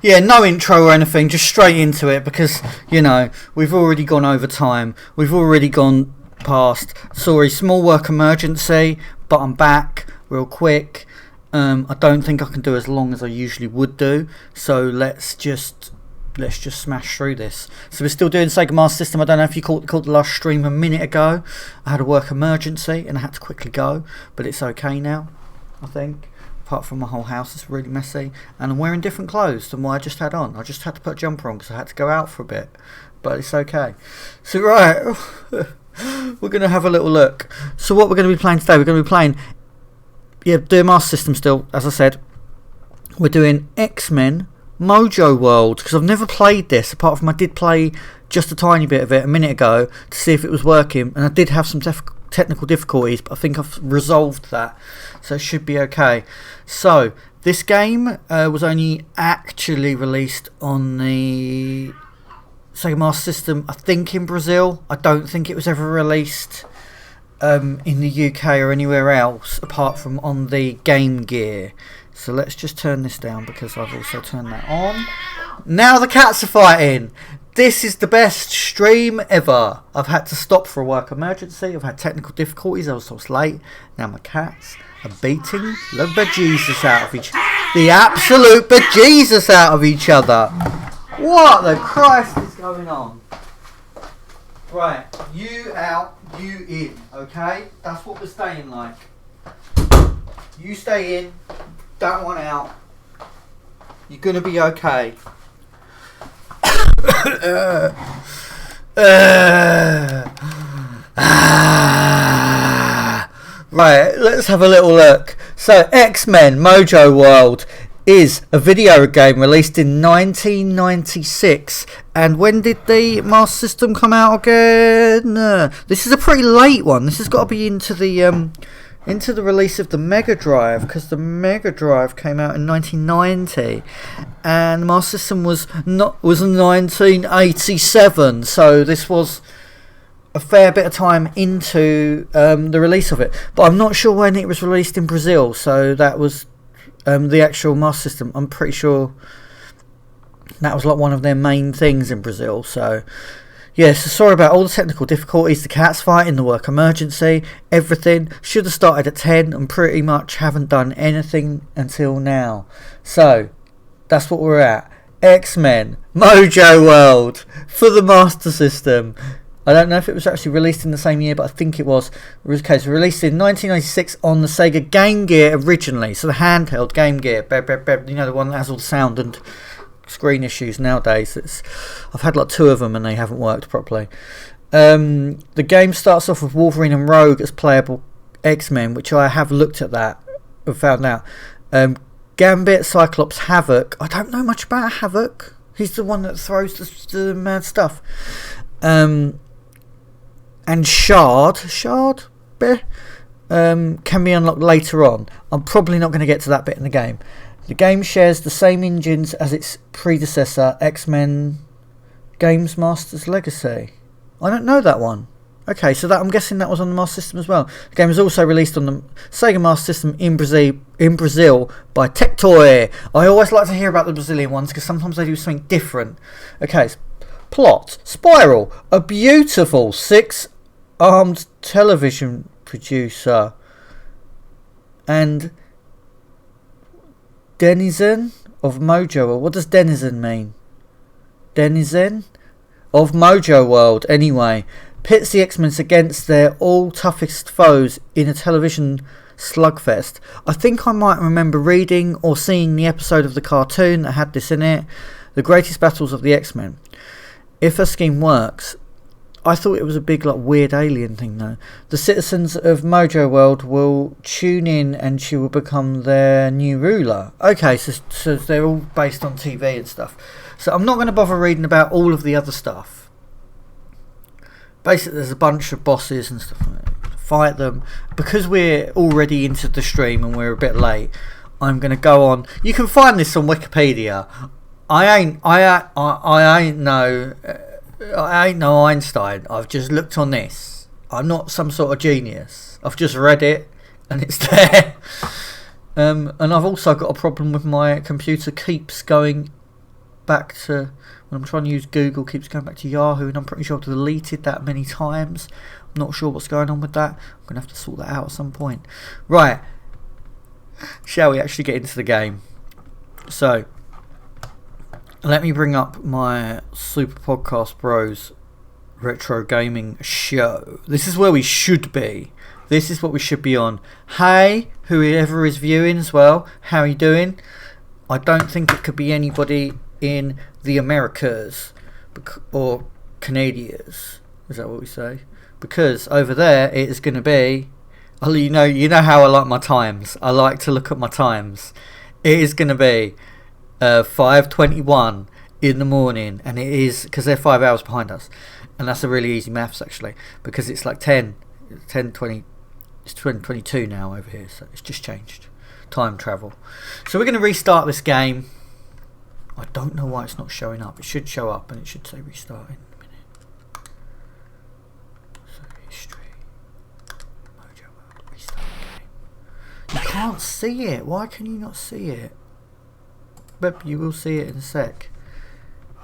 Yeah, no intro or anything, just straight into it because, you know, we've already gone over time. We've already gone past. Sorry, small work emergency, but I'm back real quick. I don't think I can do as long as I usually would do, so let's just smash through this. So we're still doing Sega Master System. I don't know if you caught the last stream a minute ago. I had a work emergency and I had to quickly go, but it's okay now, I think. Apart from my whole house is really messy, and I'm wearing different clothes than what I just had on. I just had to put a jumper on because I had to go out for a bit, but it's okay. So right, we're going to have a little look. So what we're going to be playing today, we're going to be playing, doing Master System still, as I said. We're doing X-Men Mojo World, because I've never played this, apart from I did play just a tiny bit of it a minute ago to see if it was working, and I did have some technical difficulties, but I think I've resolved that, so it should be okay. So this game was only actually released on the Sega Master System, I think, in Brazil. I don't think it was ever released in the UK or anywhere else apart from on the Game Gear. So let's just turn this down because I've also turned that on. Now the cats are fighting. This is the best stream ever. I've had to stop for a work emergency. I've had technical difficulties. I was late. Now my cats are beating the bejesus out of the absolute bejesus out of each other. What the Christ is going on? Right, you out, you in. Okay, that's what we're staying like. You stay in. That one out. You're gonna be okay. Right, let's have a little look. So, X-Men Mojo World is a video game released in 1996. And when did the Master System come out again? This is a pretty late one. This has got to be into the release of the Mega Drive, because the Mega Drive came out in 1990 and the Master System was in 1987, so this was a fair bit of time into the release of it, but I'm not sure when it was released in Brazil, so that was the actual Master System. I'm pretty sure that was like one of their main things in Brazil, so yeah, so sorry about all the technical difficulties, the cats fighting, the work emergency, everything. Should have started at 10 and pretty much haven't done anything until now. So, that's what we're at. X-Men Mojo World for the Master System. I don't know if it was actually released in the same year, but I think it was. Okay, so released in 1996 on the Sega Game Gear originally. So the handheld Game Gear. You know, the one that has all the sound and screen issues nowadays. I've had like 2 of them and they haven't worked properly. The game starts off with Wolverine and Rogue as playable X-Men, which I have looked at that and found out. Gambit, Cyclops, Havoc. I don't know much about Havoc. He's the one that throws the mad stuff. And Shard can be unlocked later on. I'm probably not going to get to that bit in the game. The game shares the same engines as its predecessor, X-Men Games Master's Legacy. I don't know that one. Okay, so that I'm guessing that was on the Master System as well. The game was also released on the Sega Master System in Brazil by Tectoy. I always like to hear about the Brazilian ones because sometimes they do something different. Okay, plot. Spiral, a beautiful 6-armed television producer and denizen of Mojo World. What does denizen mean? Denizen of Mojo World, anyway. Pits the X-Men against their all toughest foes in a television slugfest. I think I might remember reading or seeing the episode of the cartoon that had this in it. The greatest battles of the X-Men. If a scheme works, I thought it was a big like weird alien thing though. The citizens of Mojo World will tune in and she will become their new ruler. Okay, so they're all based on TV and stuff. So I'm not going to bother reading about all of the other stuff. Basically there's a bunch of bosses and stuff. Fight them. Because we're already into the stream and we're a bit late, I'm going to go on. You can find this on Wikipedia. I ain't no Einstein. I've just looked on this. I'm not some sort of genius. I've just read it and it's there. And I've also got a problem with my computer keeps going back to when I'm trying to use Google, keeps going back to Yahoo, and I'm pretty sure I've deleted that many times. I'm not sure what's going on with that. I'm going to have to sort that out at some point. Right, shall we actually get into the game? So, let me bring up my Super Podcast Bros Retro Gaming Show. This is where we should be. This is what we should be on. Hey, whoever is viewing as well, how are you doing? I don't think it could be anybody in the Americas or Canadians. Is that what we say? Because over there it is going to be, oh, you know how I like my times. I like to look at my times. It is going to be 5:21 in the morning, and it is because they're 5 hours behind us, and that's a really easy maths actually, because it's like 20, it's 20:22 now over here, so it's just changed. Time travel. So we're going to restart this game. I don't know why it's not showing up. It should show up and it should say restart in a minute. So history, Mojo World, restart game. You can't see it. Why can you not see it? But you will see it in a sec.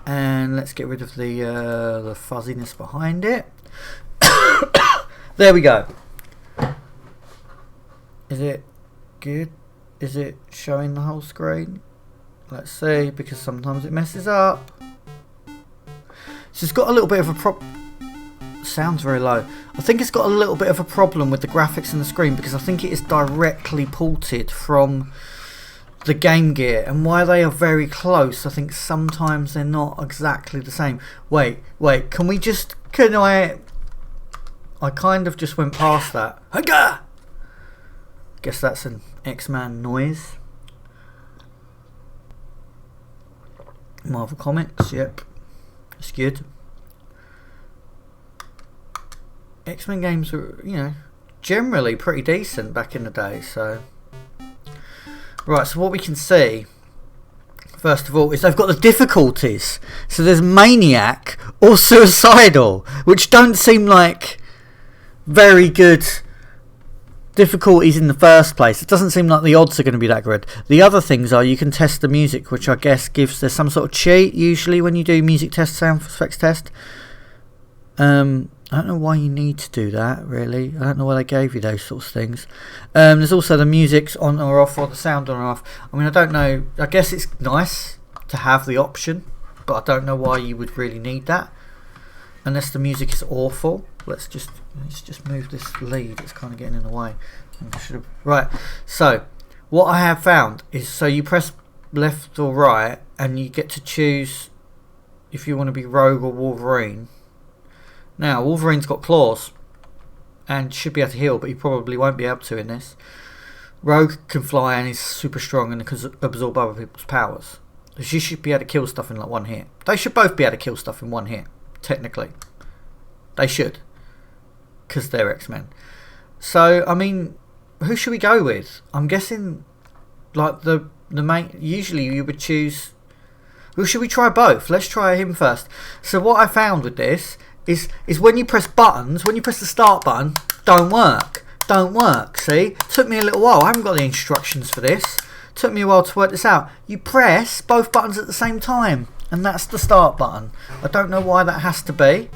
And let's get rid of the fuzziness behind it. There we go. Is it good? Is it showing the whole screen? Let's see, because sometimes it messes up. So it's got a little bit of a sounds very low. I think it's got a little bit of a problem with the graphics and the screen, because I think it is directly ported from the Game Gear, and while they are very close, I think sometimes they're not exactly the same. Wait, can I kind of just went past that. Haga! Guess that's an X-Man noise. Marvel Comics, yep. That's good. X-Men games were, generally pretty decent back in the day, so. Right, so what we can see, first of all, is they've got the difficulties. So there's Maniac or Suicidal, which don't seem like very good difficulties in the first place. It doesn't seem like the odds are going to be that good. The other things are you can test the music, which I guess there's some sort of cheat usually when you do music test, sound effects test. I don't know why you need to do that, really. I don't know why they gave you those sorts of things. There's also the music's on or off, or the sound on or off. I mean, I don't know. I guess it's nice to have the option, but I don't know why you would really need that. Unless the music is awful. Let's just move this lead. It's kind of getting in the way. Right. So, what I have found is, so you press left or right, and you get to choose if you want to be Rogue or Wolverine. Now, Wolverine's got claws and should be able to heal, but he probably won't be able to in this. Rogue can fly and is super strong and can absorb other people's powers. So she should be able to kill stuff in like one hit. They should both be able to kill stuff in one hit, technically. They should, because they're X-Men. So, I mean, who should we go with? I'm guessing, like, the main. Usually you would choose. Well, should we try both? Let's try him first. So what I found with this is when you press buttons, when you press the start button, don't work. See, took me a little while. I haven't got the instructions for this. Took me a while to work this out. You press both buttons at the same time, and that's the start button. I don't know why that has to be.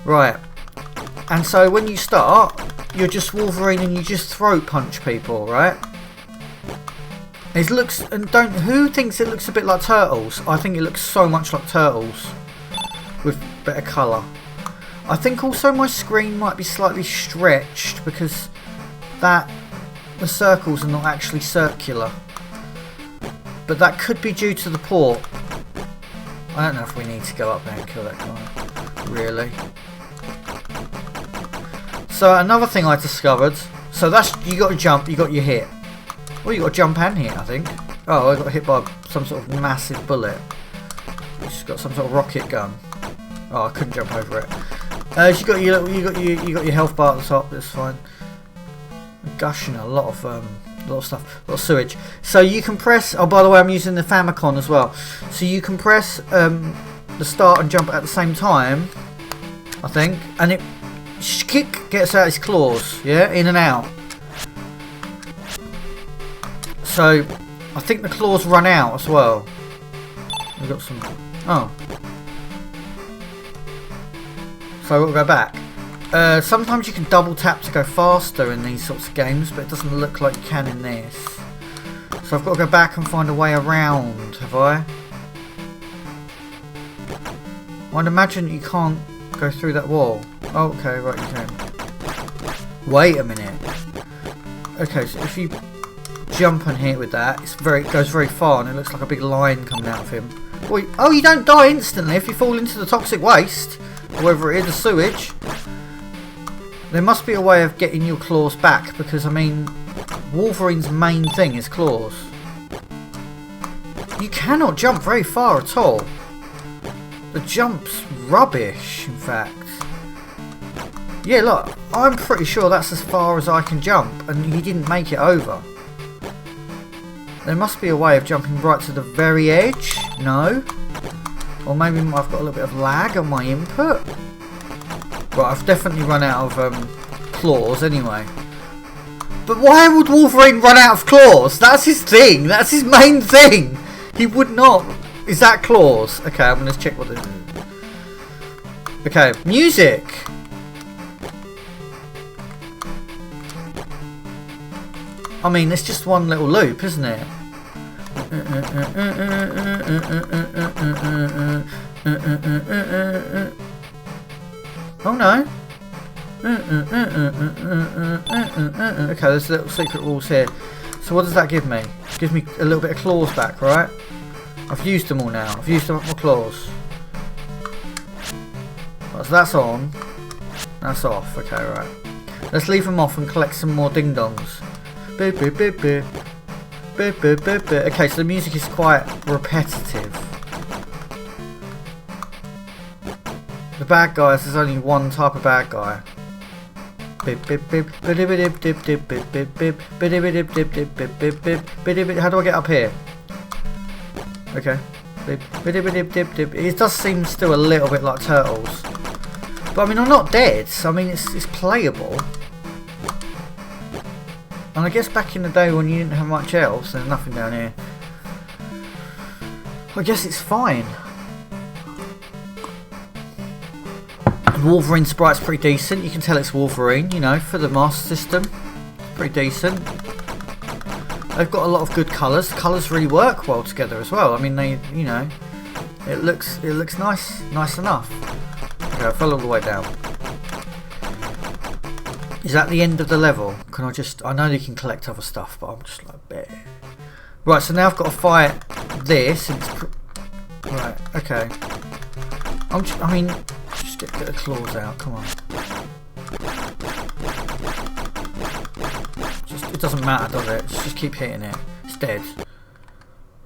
Right, and so when you start, you're just Wolverine and you just throat punch people, right? It looks, and who thinks it looks a bit like Turtles? I think it looks so much like Turtles with better colour. I think also my screen might be slightly stretched because the circles are not actually circular, but that could be due to the port. I don't know if we need to go up there and kill that guy, really. So another thing I discovered, so that's, you got to jump, you got your hit. Well, you got to jump and hit, I think. Oh, I got hit by some sort of massive bullet. It's got some sort of rocket gun. Oh, I couldn't jump over it. You got your health bar at the top. That's fine. I'm gushing a lot of stuff, a lot of sewage. So you can press. Oh, by the way, I'm using the Famicom as well. So you can press the start and jump at the same time, I think, and it kick gets out his claws. Yeah, in and out. So I think the claws run out as well. We've got some... Oh. So we'll go back. Sometimes you can double tap to go faster in these sorts of games, but it doesn't look like you can in this. So I've got to go back and find a way around, have I? I'd imagine you can't go through that wall. Oh, okay, right, you can. Wait a minute. Okay, so if you jump and hit with that, it goes very far, and it looks like a big line coming out of him. Oh, you don't die instantly if you fall into the toxic waste, or whatever it is, the sewage. There must be a way of getting your claws back, because, I mean, Wolverine's main thing is claws. You cannot jump very far at all. The jump's rubbish, in fact. Yeah, look, I'm pretty sure that's as far as I can jump, and he didn't make it over. There must be a way of jumping right to the very edge. No? Or maybe I've got a little bit of lag on my input. Right, I've definitely run out of claws anyway. But why would Wolverine run out of claws? That's his thing. That's his main thing. He would not. Is that claws? Okay, I'm going to check what it is. Okay, music. I mean, it's just one little loop, isn't it? Oh no. Okay, there's little secret rules here. So what does that give me? It gives me a little bit of claws back, right? I've used them all now. I've used up my claws. Right, so that's on. That's off. Okay, right. Let's leave them off and collect some more ding-dongs. Beep, beep, beep, beep. Beep, beep, beep, beep. Okay, so the music is quite repetitive. The bad guys, there's only one type of bad guy. Beep, beep, beep. Beep, beep, beep, beep, beep, beep, beep, beep. Beep, beep, beep, beep, beep, beep, beep, beep, beep, beep. How do I get up here? Okay. Beep, beep, beep, beep, beep, beep. It does seem still a little bit like Turtles. But I mean, I'm not dead. I mean, it's playable. And I guess back in the day when you didn't have much else, there's nothing down here. I guess it's fine. Wolverine sprite's pretty decent. You can tell it's Wolverine, you know, for the Master System. It's pretty decent. They've got a lot of good colours. The colours really work well together as well. I mean, they, you know, it looks nice enough. Okay, I fell all the way down. Is that the end of the level? Can I just... I know you can collect other stuff, but I'm just like... Bleh. Right, so now I've got to fight this. And right, okay. I mean... Just get the claws out, come on. It doesn't matter, does it? Just keep hitting it. It's dead.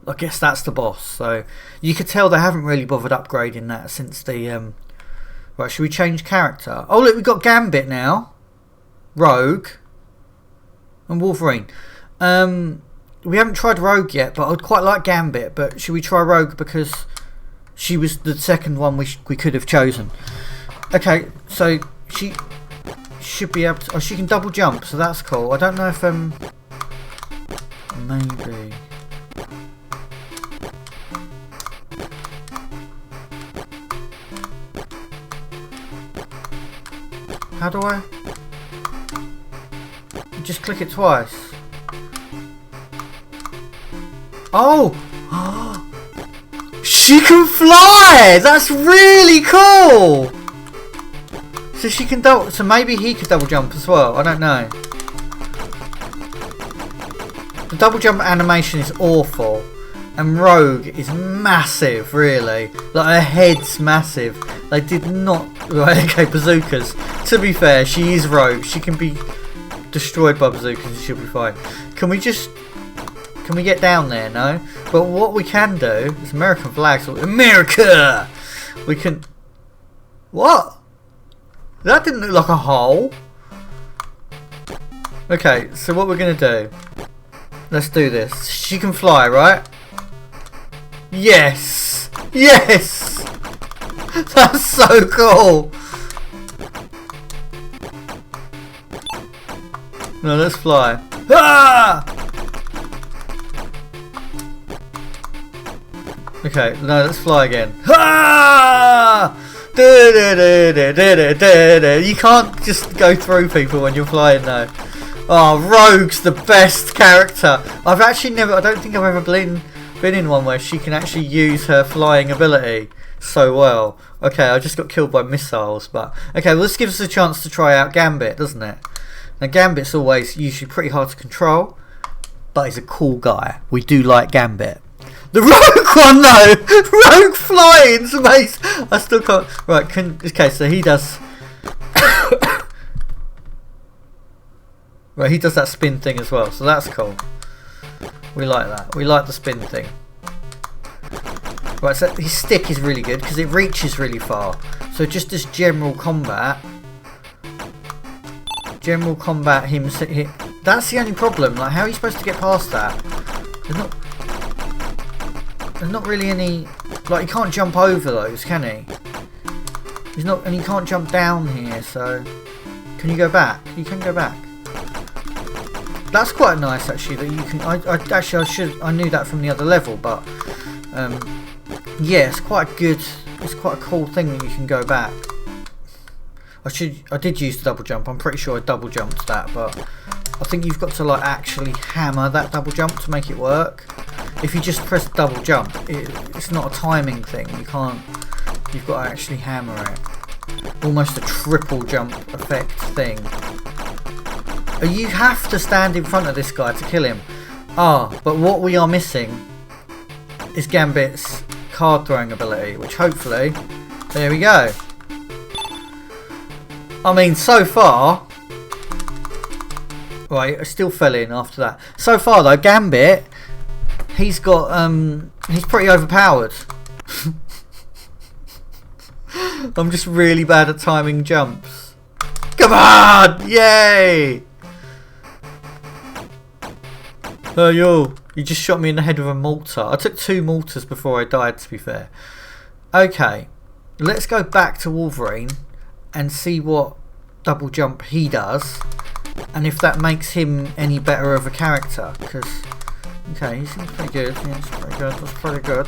I guess that's the boss. So you could tell they haven't really bothered upgrading that since the... Right, should we change character? Oh look, we've got Gambit now. Rogue and Wolverine. We haven't tried Rogue yet, but I'd quite like Gambit. But should we try Rogue because she was the second one we could have chosen? Okay, so she should be able to. Oh, she can double jump, so that's cool. I don't know if maybe. How do I? Just click it twice. Oh! She can fly! That's really cool! So she can double... So maybe he could double jump as well. I don't know. The double jump animation is awful. And Rogue is massive, really. Like, her head's massive. They did not... Right, okay, bazookas. To be fair, she is Rogue. She can be destroyed by bazookas and she'll be fine. Can we just... Can we get down there? No? But what we can do is American flags. America! We can... What? That didn't look like a hole. Okay, so what we're going to do... Let's do this. She can fly, right? Yes! Yes! That's so cool! No, let's fly. Ah! Okay, no, let's fly again. Ha! You can't just go through people when you're flying though. Oh, Rogue's the best character. I don't think I've ever been in one where she can actually use her flying ability so well. Okay, I just got killed by missiles, but okay, well, this gives us a chance to try out Gambit, doesn't it? Now, Gambit's always usually pretty hard to control, but he's a cool guy. We do like Gambit. The Rogue one though! Rogue flying's amazing! I still can't... Right, okay, so he does... Right, he does that spin thing as well, so that's cool. We like that. We like the spin thing. Right, so his stick is really good because it reaches really far. So just as general combat, that's the only problem. Like, how are you supposed to get past that? There's not really any... Like, he can't jump over those, can he? And he can't jump down here, so... Can you go back? You can go back. That's quite nice, actually, that you can... I knew that from the other level, but... yeah, it's quite good... It's quite a cool thing that you can go back. I did use the double jump. I'm pretty sure I double jumped that, but... I think you've got to, like, actually hammer that double jump to make it work. If you just press double jump, it's not a timing thing. You can't... You've got to actually hammer it. Almost a triple jump effect thing. You have to stand in front of this guy to kill him. But what we are missing is Gambit's card throwing ability, which hopefully... There we go. I mean, so far... Right, I still fell in after that. So far though, Gambit... He's got, he's pretty overpowered. I'm just really bad at timing jumps. Come on! Yay! Oh, you just shot me in the head with a mortar. I took 2 mortars before I died, to be fair. Okay, let's go back to Wolverine and see what double jump he does. And if that makes him any better of a character, because... Okay, he seems pretty good. Yeah, that's pretty good. That's pretty good.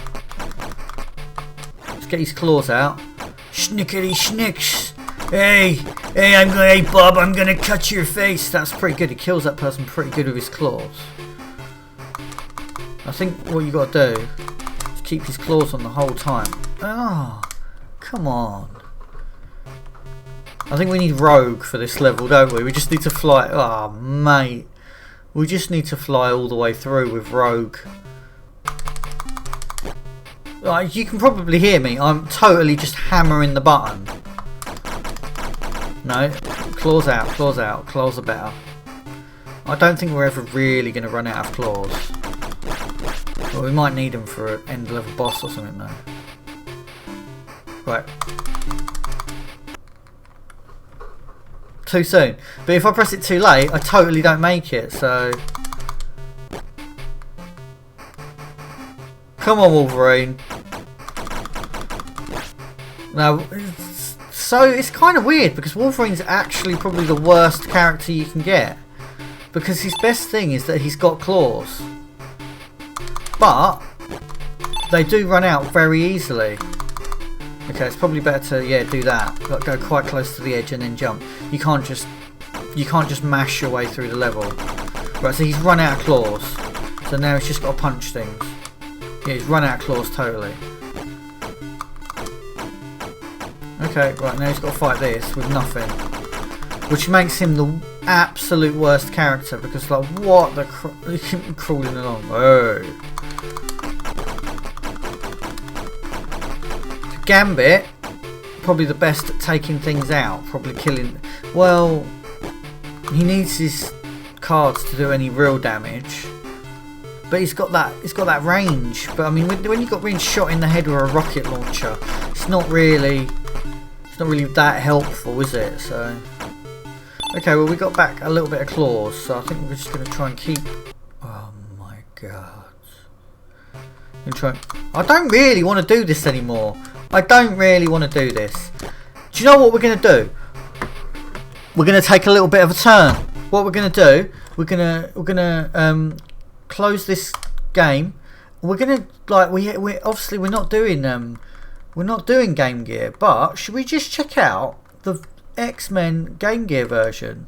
Let's get his claws out. Schnickety schnicks! Hey, Bob, I'm gonna cut your face. That's pretty good. He kills that person pretty good with his claws. I think what you gotta do is keep his claws on the whole time. Oh, come on. I think we need Rogue for this level, don't we? We just need to fly. Oh, mate. We just need to fly all the way through with Rogue. You can probably hear me. I'm totally just hammering the button. No. Claws out, claws out. Claws are better. I don't think we're ever really going to run out of claws. But we might need them for an end level boss or something though. Right. Too soon. But if I press it too late, I totally don't make it, so... Come on, Wolverine. Now, so it's kind of weird, because Wolverine's actually probably the worst character you can get. Because his best thing is that he's got claws. But, they do run out very easily. Okay, it's probably better to, yeah, do that. Like, go quite close to the edge and then jump. You can't just mash your way through the level. Right, so he's run out of claws. So now he's just got to punch things. Yeah, he's run out of claws totally. Okay, right, now he's got to fight this with nothing. Which makes him the absolute worst character, because, like, what the he keep crawling along. Hey. Gambit, probably the best at taking things out, probably killing. Well, he needs his cards to do any real damage, but he's got that range. But I mean, when you've got being shot in the head with a rocket launcher, it's not really that helpful, is it? So, okay, well, we got back a little bit of claws, so I think we're just going to try and keep. Oh my god! I don't really want to do this anymore. I don't really want to do this. Do you know what we're going to do? We're going to take a little bit of a turn. What we're going to do, we're going to close this game we're gonna like we obviously we're not doing Game Gear, but should we just check out the X-Men Game Gear version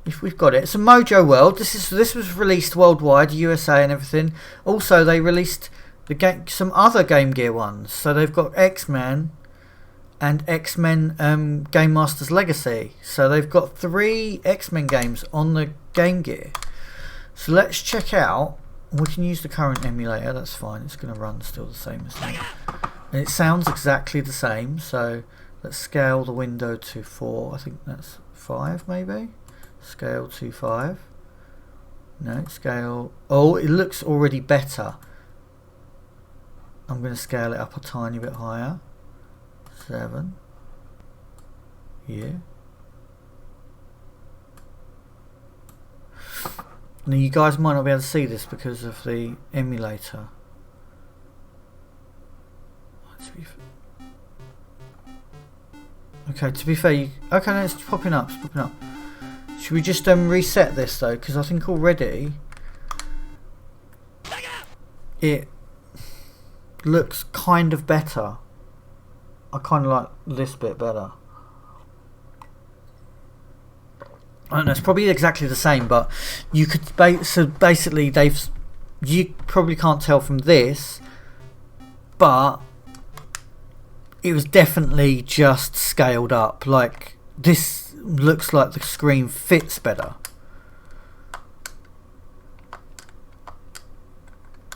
if we've got it? It's a Mojo World. This was released worldwide, USA and everything. Also, they released some other Game Gear ones. So they've got X-Men and X-Men Game Master's Legacy. So they've got 3 X-Men games on the Game Gear. So let's check out. We can use the current emulator. That's fine. It's going to run still the same as that. And it sounds exactly the same. So let's scale the window to 4. I think that's 5 maybe. Scale to 5. No, scale. Oh, it looks already better. I'm going to scale it up a tiny bit higher. 7. Yeah. Now you guys might not be able to see this because of the emulator. Okay, to be fair, okay, no, it's popping up. It's popping up. Should we just reset this though? Because I think already it looks kind of better. I kind of like this bit better. I don't know, it's probably exactly the same, but you could so basically you probably can't tell from this, but it was definitely just scaled up. Like, this looks like the screen fits better.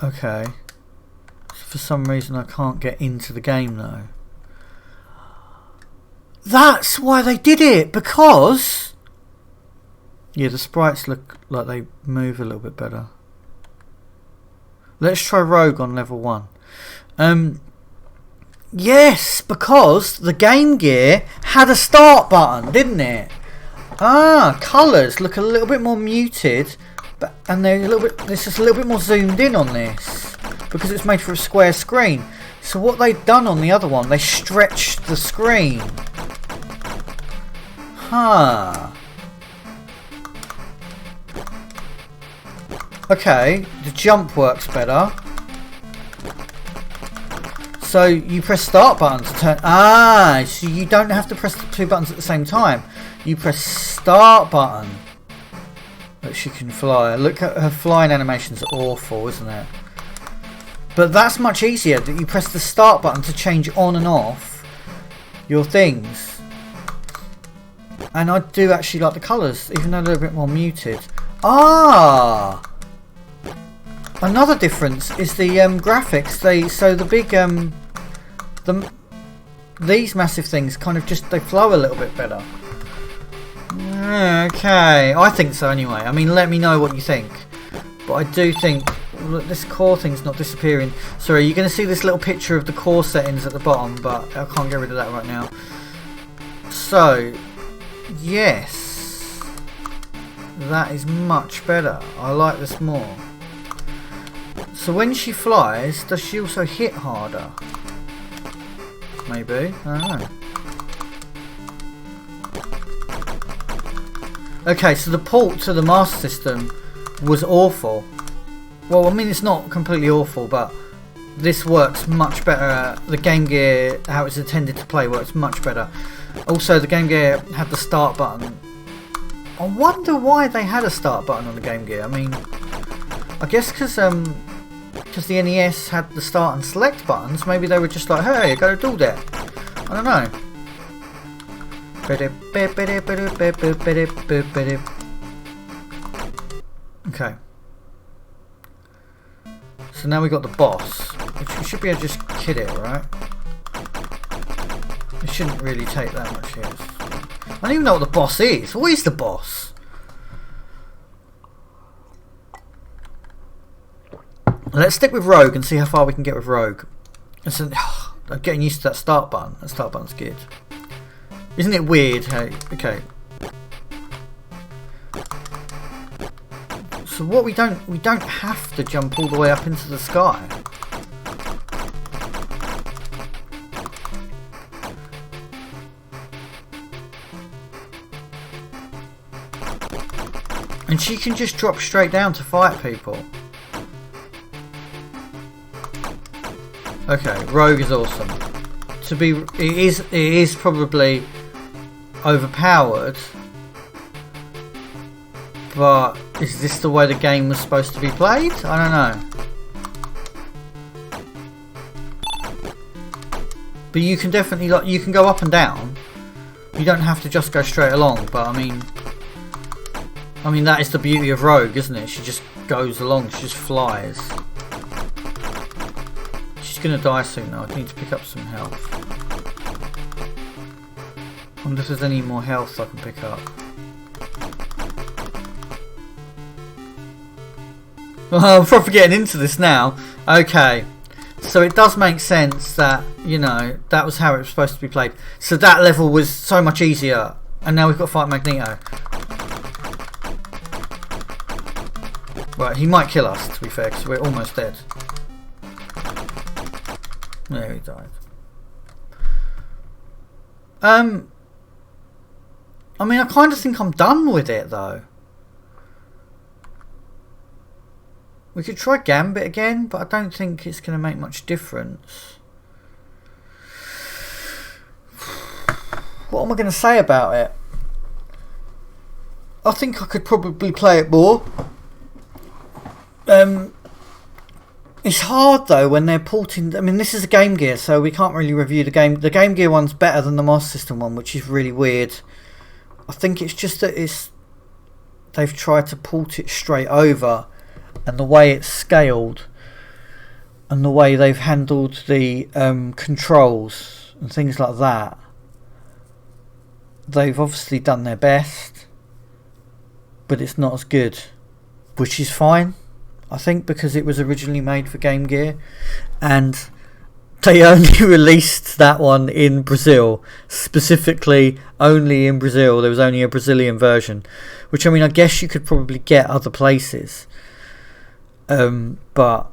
Okay, for some reason I can't get into the game though. That's why they did it, because yeah, the sprites look like they move a little bit better. Let's try Rogue on level 1. Yes, because the Game Gear had a start button, didn't it? Ah, colours look a little bit more muted, and they're a little bit. It's just a little bit more zoomed in on this because it's made for a square screen. So what they've done on the other one, they stretched the screen. Huh. Okay, the jump works better. So you press start button to turn. Ah, so you don't have to press the 2 buttons at the same time. You press start button. But she can fly. Look at her flying animation's awful, isn't it? But that's much easier. That you press the start button to change on and off your things. And I do actually like the colours, even though they're a bit more muted. Ah. Another difference is the graphics. So the big these massive things kind of just they flow a little bit better. Okay, I think so anyway. I mean, let me know what you think. But I do think, look, this core thing's not disappearing. Sorry, you're going to see this little picture of the core settings at the bottom, but I can't get rid of that right now. So, yes, that is much better. I like this more. So when she flies, does she also hit harder? Maybe, I don't know. Okay, so the port to the Master System was awful. Well, I mean, it's not completely awful, but this works much better. The Game Gear, how it's intended to play, works much better. Also, the Game Gear had the start button. I wonder why they had a start button on the Game Gear. I mean, I guess because the NES had the start and select buttons, maybe they were just like, hey, you gotta do that. I don't know. Okay. So now we got the boss, which we should be able to just kid it, right? It shouldn't really take that much hits. I don't even know what the boss is. What is the boss? Let's stick with Rogue and see how far we can get with Rogue. I'm getting used to that start button. That start button's good. Isn't it weird? Hey, okay. So what we don't have to jump all the way up into the sky. And she can just drop straight down to fight people. Okay, Rogue is awesome. It is probably overpowered, but is this the way the game was supposed to be played? I don't know. But you can definitely, like, you can go up and down. You don't have to just go straight along. But I mean that is the beauty of Rogue, isn't it? She just goes along. She just flies. She's gonna die soon though. I need to pick up some health. I wonder if there's any more health I can pick up. I'm probably getting into this now. Okay. So it does make sense that, you know, that was how it was supposed to be played. So that level was so much easier. And now we've got to fight Magneto. Right, he might kill us, to be fair, because we're almost dead. There, he died. I mean, I kind of think I'm done with it, though. We could try Gambit again, but I don't think it's going to make much difference. What am I going to say about it? I think I could probably play it more. It's hard though when they're porting. I mean, this is a Game Gear, so we can't really review the game. The Game Gear one's better than the Master System one, which is really weird. I think it's just that they've tried to port it straight over. And the way it's scaled and the way they've handled the controls and things like that, they've obviously done their best, but it's not as good, which is fine, I think, because it was originally made for Game Gear and they only released that one in Brazil, specifically only in Brazil. There was only a Brazilian version, which, I mean, I guess you could probably get other places. But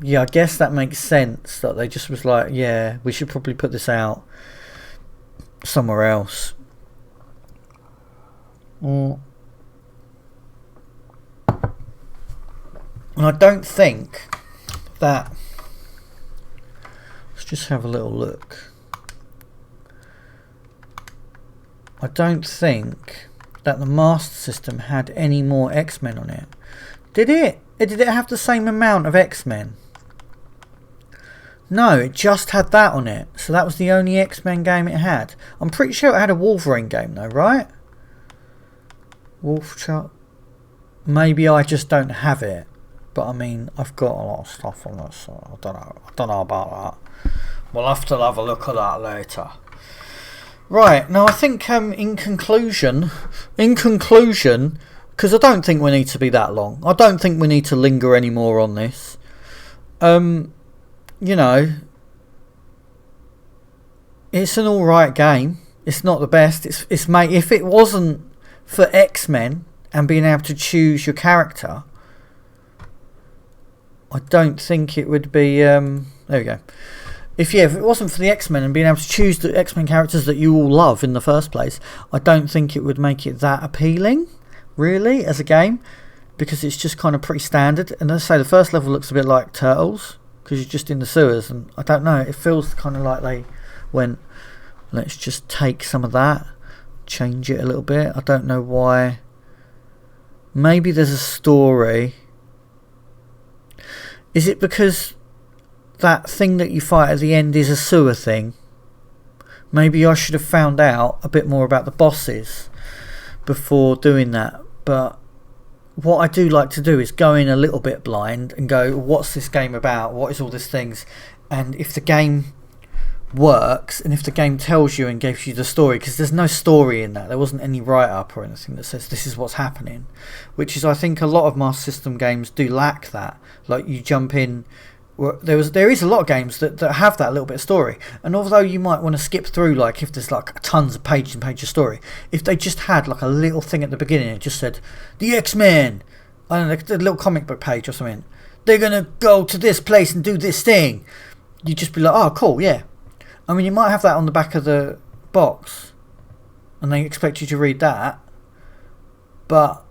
yeah, I guess that makes sense that they just was like, yeah, we should probably put this out somewhere else. And I don't think that, let's just have a little look. I don't think that the Master System had any more X-Men on it. Did it? Did it have the same amount of X-Men? No, it just had that on it. So that was the only X-Men game it had. I'm pretty sure it had a Wolverine game though, right? Wolfchart. Maybe I just don't have it. But I mean, I've got a lot of stuff on this, so I don't know about that. We'll have to have a look at that later. Right, now I think in conclusion, because I don't think we need to be that long. I don't think we need to linger any more on this. You know, it's an alright game. It's not the best. It's made. If it wasn't for X-Men and being able to choose your character, I don't think it would be. There we go. If it wasn't for the X-Men and being able to choose the X-Men characters that you all love in the first place, I don't think it would make it that appealing, really, as a game, because it's just kind of pretty standard. And as I say, the first level looks a bit like Turtles because you're just in the sewers, and I don't know, it feels kind of like they went, let's just take some of that, change it a little bit. I don't know why. Maybe there's a story. Is it because that thing that you fight at the end is a sewer thing? Maybe I should have found out a bit more about the bosses before doing that. But what I do like to do is go in a little bit blind and go, what's this game about? What is all these things? And if the game works, and if the game tells you and gives you the story, because there's no story in that, there wasn't any write-up or anything that says this is what's happening, which is, I think, a lot of Master System games do lack that. Like, you jump in, there is a lot of games that have that little bit of story, and although you might want to skip through, like if there's like tons of pages and pages of story, if they just had like a little thing at the beginning, it just said the X-Men, I don't know, a little comic book page or something, they're gonna go to this place and do this thing, you'd just be like, oh cool, yeah. I mean, you might have that on the back of the box and they expect you to read that, but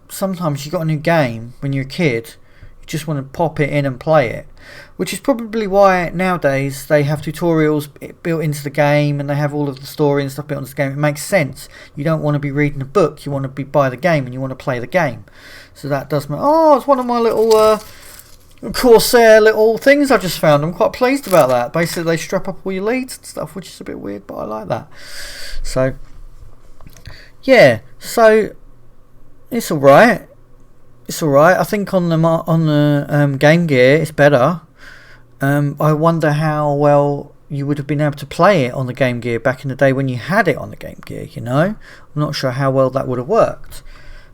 sometimes you got a new game when you're a kid, just want to pop it in and play it, which is probably why nowadays they have tutorials built into the game and they have all of the story and stuff built into the game. It makes sense. You don't want to be reading a book, you want to be buy the game and you want to play the game. So that does make... Oh, it's one of my little Corsair little things I just found. I'm quite pleased about that. Basically they strap up all your leads and stuff, which is a bit weird, but I like that. So yeah, so it's alright. It's alright. I think on the Game Gear it's better. I wonder how well you would have been able to play it on the Game Gear back in the day when you had it on the Game Gear, you know? I'm not sure how well that would have worked.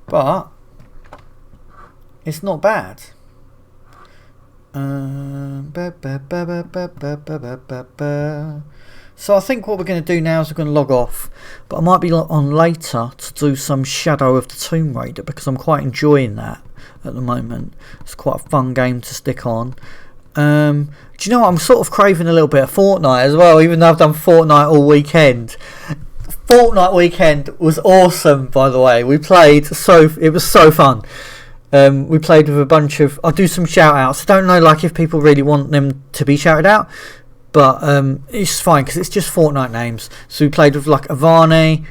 But it's not bad. So I think what we're going to do now is we're going to log off, but I might be on later to do some Shadow of the Tomb Raider because I'm quite enjoying that at the moment. It's quite a fun game to stick on. Do you know what? I'm sort of craving a little bit of Fortnite as well, even though I've done Fortnite all weekend. Fortnite weekend was awesome, by the way. We played, it was so fun. We played with a bunch of... I'll do some shout outs. I don't know like if people really want them to be shouted out, but it's fine because it's just Fortnite names. So we played with like Avani,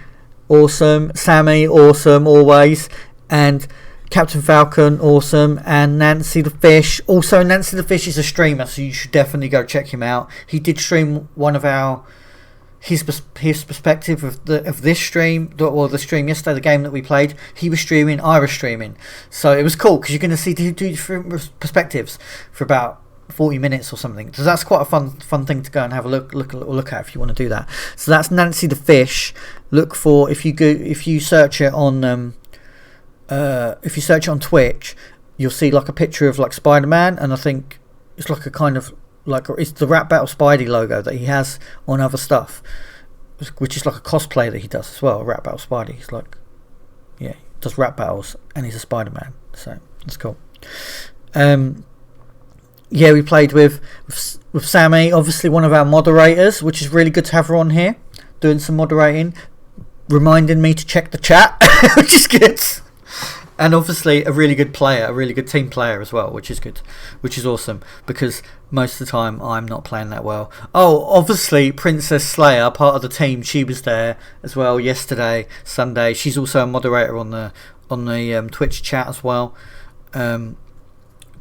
awesome, Sammy, awesome always, and Captain Falcon, awesome, and Nancy the Fish. Also, Nancy the Fish is a streamer, so you should definitely go check him out. He did stream one of his perspective of this stream, or the stream yesterday, the game that we played. He was streaming, I was streaming, so it was cool because you're going to see two different perspectives for about 40 minutes or something. So that's quite a fun thing to go and have a look at if you want to do that. So that's Nancy the Fish. Look for, if you search it on Twitch, you'll see like a picture of like Spider-Man, and I think it's like a kind of like, it's the Rap Battle Spidey logo that he has on other stuff, which is like a cosplay that he does as well. Rap Battle Spidey. He's like, yeah, he does rap battles and he's a Spider-Man, so it's cool. Yeah, we played with Sammy, obviously one of our moderators, which is really good to have her on here doing some moderating, reminding me to check the chat, which is good. And obviously a really good player, a really good team player as well, which is good, which is awesome, because most of the time I'm not playing that well. Oh, obviously Princess Slayer, part of the team, she was there as well yesterday, Sunday. She's also a moderator on the Twitch chat as well.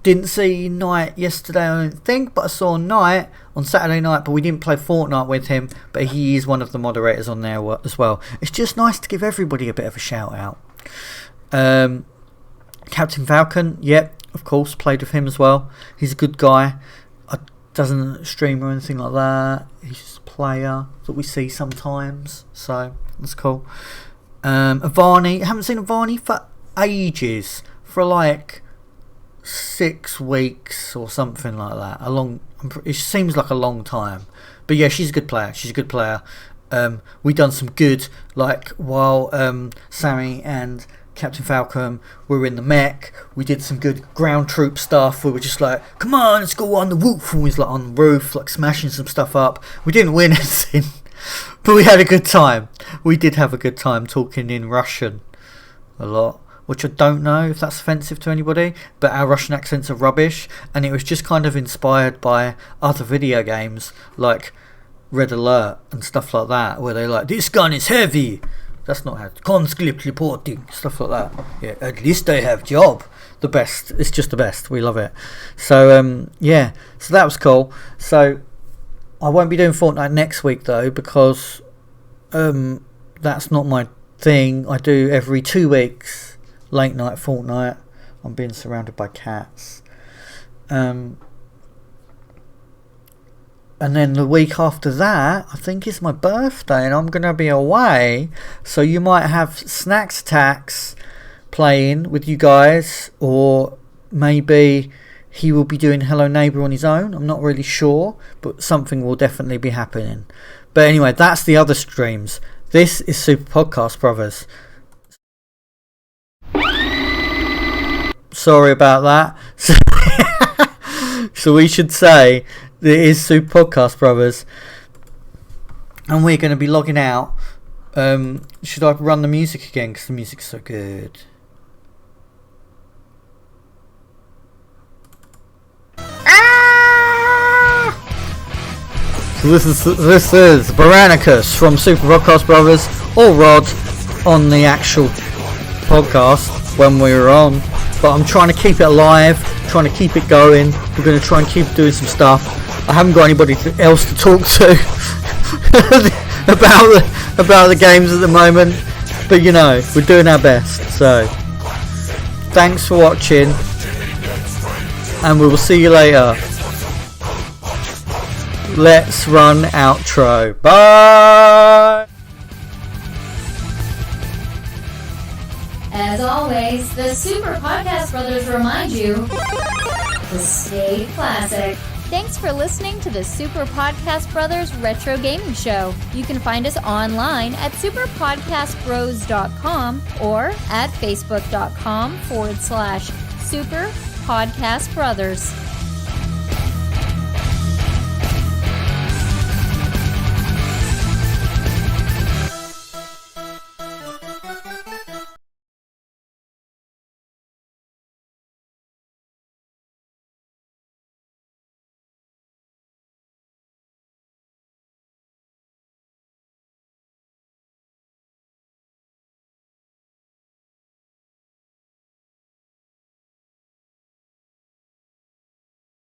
Didn't see Knight yesterday, I don't think, but I saw Knight on Saturday night, but we didn't play Fortnite with him, but he is one of the moderators on there as well. It's just nice to give everybody a bit of a shout out. Captain Falcon, yep, of course, played with him as well. He's a good guy. Doesn't stream or anything like that. He's just a player that we see sometimes, so that's cool. Avani, I haven't seen Avani for ages, for like 6 weeks or something like that. It seems like a long time, but yeah, she's a good player. We done some good, like while Sammy and Captain Falcon were in the mech, we did some good ground troop stuff. We were just like, come on, let's go on the roof, and we was like on the roof, like smashing some stuff up. We didn't win anything, but we had a good time. We did have a good time talking in Russian a lot, which I don't know if that's offensive to anybody, but our Russian accents are rubbish, and it was just kind of inspired by other video games like Red Alert and stuff like that, where they're like, this gun is heavy. That's not how conscript reporting, stuff like that. Yeah, at least I have job. The best. It's just the best. We love it. So yeah, so that was cool. So I won't be doing Fortnite next week though, because that's not my thing. I do every 2 weeks late night Fortnite. I'm being surrounded by cats. And then the week after that, I think it's my birthday, and I'm going to be away. So you might have Snacks Attacks playing with you guys, or maybe he will be doing Hello Neighbour on his own. I'm not really sure, but something will definitely be happening. But anyway, that's the other streams. This is Super Podcast Brothers. Sorry about that. So we should say it is Super Podcast Brothers, and we're going to be logging out. Should I run the music again, because the music's so good? So this is Baranicus from Super Podcast Brothers, or Rod on the actual podcast when we were on. But I'm trying to keep it alive, trying to keep it going. We're going to try and keep doing some stuff. I haven't got anybody else to talk to about the games at the moment, but you know, we're doing our best. So thanks for watching, and we will see you later. Let's run outro. Bye. As always, the Super Podcast Brothers remind you to stay classic. Thanks for listening to the Super Podcast Brothers Retro Gaming Show. You can find us online at superpodcastbros.com or at facebook.com/Super Podcast Brothers.